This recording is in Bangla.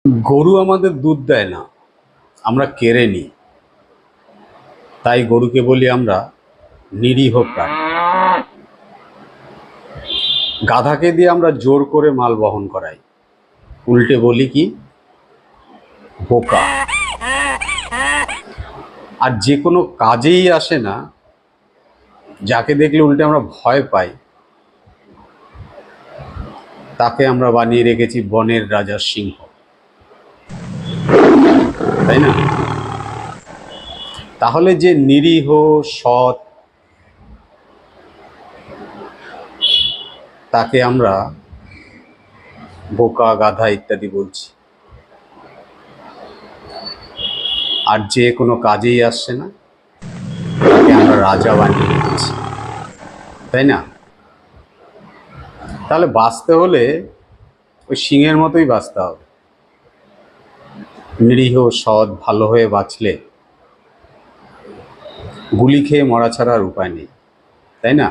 গরু আমাদের দুধ দেয় না, আমরা কেড়ে নিই। তাই গরুকে বলি আমরা নিরীহ প্রাণী। গাধাকে দিয়ে আমরা জোর করে মাল বহন করাই, উল্টে বলি কি বোকা। আর যে কোনো কাজেই আসে না, যাকে দেখলে উল্টে আমরা ভয় পাই, তাকে আমরা বানিয়ে রেখেছি বনের রাজা সিংহ, তাই না? তাহলে যে নিরীহ, সৎ, তাকে আমরা বোকা, গাধা ইত্যাদি বলছি। আর যে কোনো কাজেই আসছে না, তাকে আমরা রাজা বানিয়ে রেখেছি, তাই না? তাহলে বাঁচতে হলে ওই সিংহের মতোই বাঁচতে হবে। নিরীহ, সৎ, ভালো হয়ে বাঁচলে গুলি খেয়ে মরা ছাড়া আর উপায় নেই, তাই না?